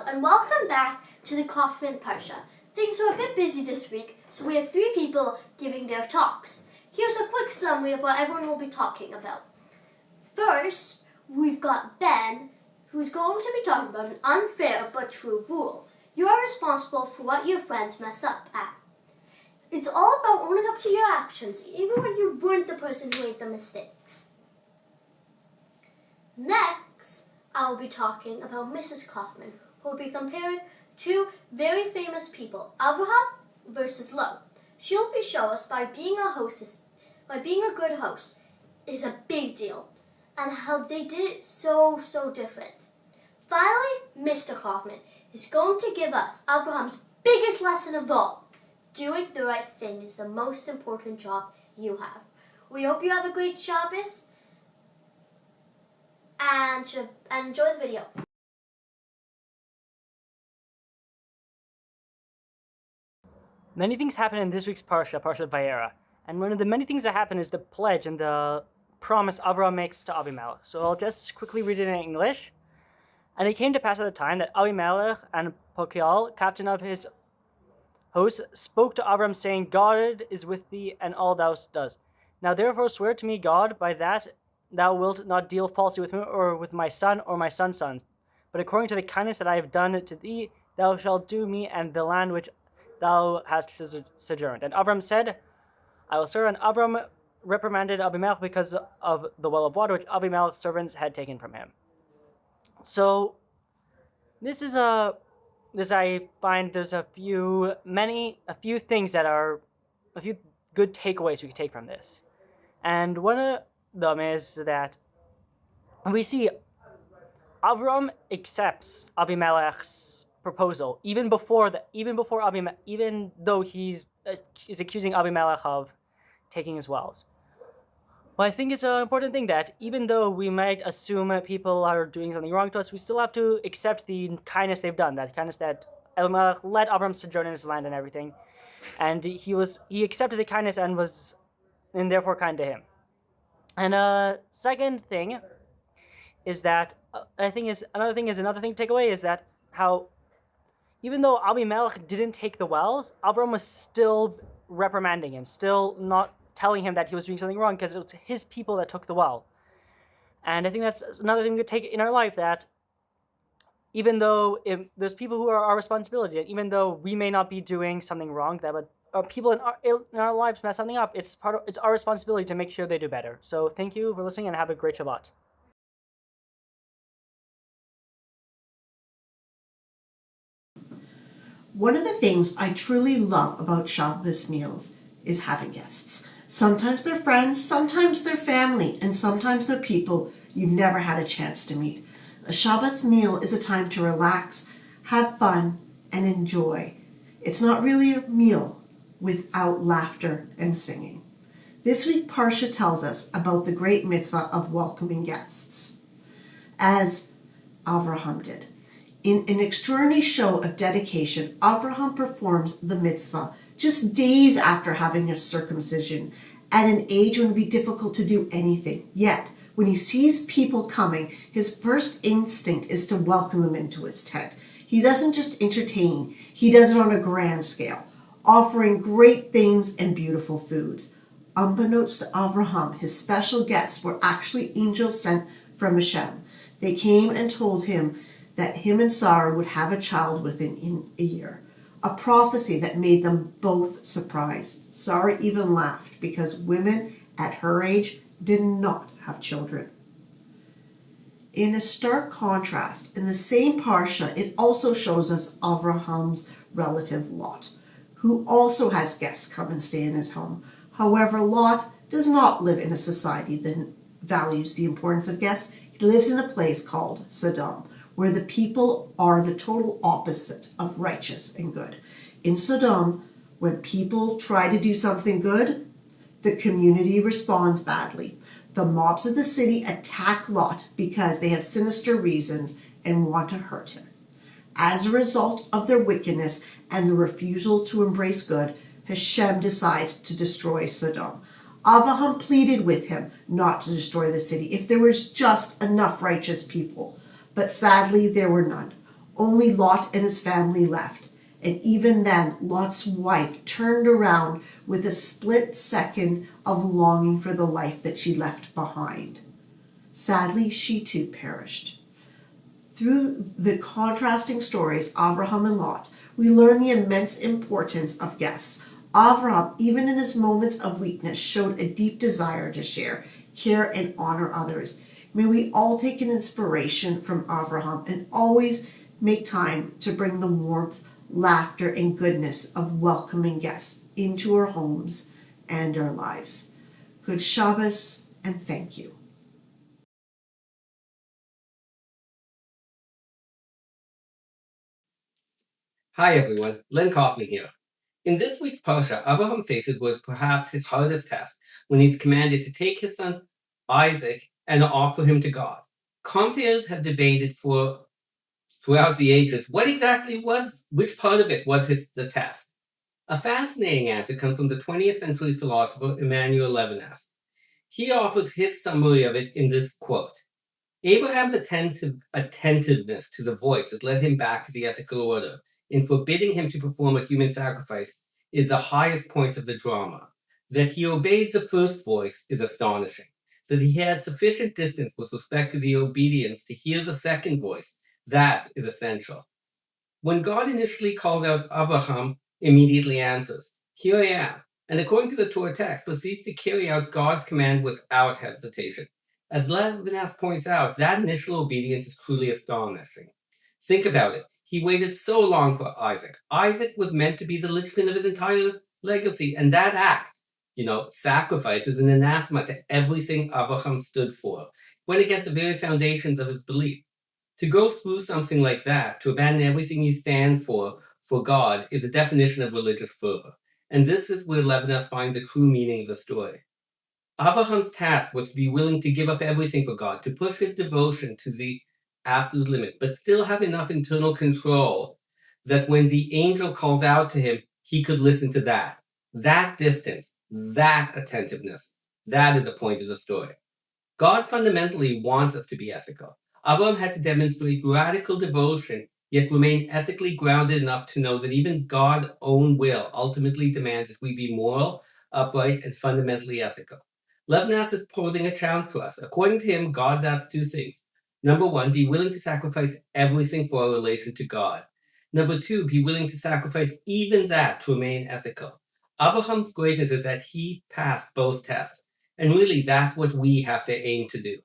and welcome back to the Kofman Parsha. Things are a bit busy this week, so we have 3 people giving their talks. Here's a quick summary of what everyone will be talking about. First, we've got Ben, who's going to be talking about an unfair but true rule. You are responsible for what your friends mess up at. It's all about owning up to your actions, even when you weren't the person who made the mistakes. Next, I will be talking about Mrs. Kofman, who will be comparing 2 very famous people, Avraham versus Lot. She will be showing us why being a good host is a big deal, and how they did it so different. Finally, Mr. Kofman is going to give us Avraham's biggest lesson of all. Doing the right thing is the most important job you have. We hope you have a great Shabbos and enjoy the video. Many things happen in this week's Parsha Vayera, and one of the many things that happen is the pledge and the promise Avraham makes to Avimelech. So I'll just quickly read it in English. And it came to pass at the time that Avimelech and Pokiel, captain of his host, spoke to Avraham, saying, God is with thee, and all thou dost. Now therefore swear to me, God, by that thou wilt not deal falsely with me, or with my son, or my son's son. But according to the kindness that I have done to thee, thou shalt do me and the land which thou hast sojourned. And Avraham said, I will serve. And Avraham reprimanded Avimelech because of the well of water which Avimelech's servants had taken from him. So I find there's a few things that are a few good takeaways we can take from this. And one of them is that we see Avraham accepts Avimelech's proposal even though he is accusing Avimelech of taking his wells. Well, I think it's an important thing that even though we might assume that people are doing something wrong to us, we still have to accept the kindness they've done, that kindness that Avimelech let Avraham sojourn in his land and everything. And he accepted the kindness and therefore kind to him. And second thing is that another thing to take away is that how even though Avimelech didn't take the wells, Avraham was still reprimanding him, still not telling him that he was doing something wrong because it was his people that took the well. And I think that's another thing we could take in our life, that even though there's people who are our responsibility, and even though we may not be doing something wrong, that people in our lives mess something up, it's our responsibility to make sure they do better. So thank you for listening and have a great Shabbat. One of the things I truly love about Shabbos meals is having guests. Sometimes they're friends, sometimes they're family, and sometimes they're people you've never had a chance to meet. A Shabbos meal is a time to relax, have fun, and enjoy. It's not really a meal without laughter and singing. This week, Parsha tells us about the great mitzvah of welcoming guests, as Avraham did. In an extraordinary show of dedication, Avraham performs the mitzvah just days after having his circumcision, at an age when it would be difficult to do anything. Yet, when he sees people coming, his first instinct is to welcome them into his tent. He doesn't just entertain, he does it on a grand scale, offering great things and beautiful foods. Unbeknownst to Avraham, his special guests were actually angels sent from Hashem. They came and told him that him and Sarah would have a child within a year. A prophecy that made them both surprised. Sarah even laughed because women at her age did not have children. In a stark contrast, in the same Parsha, it also shows us Avraham's relative Lot, who also has guests come and stay in his home. However, Lot does not live in a society that values the importance of guests. He lives in a place called Sodom, where the people are the total opposite of righteous and good. In Sodom, when people try to do something good, the community responds badly. The mobs of the city attack Lot because they have sinister reasons and want to hurt him. As a result of their wickedness and the refusal to embrace good, Hashem decides to destroy Sodom. Avraham pleaded with him not to destroy the city if there was just enough righteous people. But sadly, there were none. Only Lot and his family left. And even then, Lot's wife turned around with a split second of longing for the life that she left behind. Sadly, she too perished. Through the contrasting stories, Avraham and Lot, we learn the immense importance of guests. Avraham, even in his moments of weakness, showed a deep desire to share, care, and honor others. May we all take an inspiration from Avraham and always make time to bring the warmth, laughter, and goodness of welcoming guests into our homes and our lives. Good Shabbos, and thank you. Hi everyone, Len Kofman here. In this week's Parsha, Avraham faces what is perhaps his hardest task when he's commanded to take his son Isaac and offer him to God. Commentators have debated throughout the ages which part of it was the task. A fascinating answer comes from the 20th century philosopher Emmanuel Levinas. He offers his summary of it in this quote: Abraham's attentiveness to the voice that led him back to the ethical order in forbidding him to perform a human sacrifice is the highest point of the drama. That he obeyed the first voice is astonishing. That he had sufficient distance with respect to the obedience to hear the second voice, that is essential. When God initially calls out, Avraham immediately answers, "Here I am," and according to the Torah text, proceeds to carry out God's command without hesitation. As Levinas points out, that initial obedience is truly astonishing. Think about it. He waited so long for Isaac. Isaac was meant to be the linchpin of his entire legacy, and that act, sacrifice, is an anathema to everything Avraham stood for. Went against the very foundations of his belief. To go through something like that, to abandon everything you stand for God, is a definition of religious fervor. And this is where Levinas finds the true meaning of the story. Abraham's task was to be willing to give up everything for God, to push his devotion to the absolute limit, but still have enough internal control that when the angel calls out to him, he could listen to that. That distance, that attentiveness, that is the point of the story. God fundamentally wants us to be ethical. Abraham had to demonstrate radical devotion, yet remain ethically grounded enough to know that even God's own will ultimately demands that we be moral, upright, and fundamentally ethical. Levinas is posing a challenge to us. According to him, God's asked two things. Number one, be willing to sacrifice everything for our relation to God. Number two, be willing to sacrifice even that to remain ethical. Abraham's greatness is that he passed both tests. And really, that's what we have to aim to do.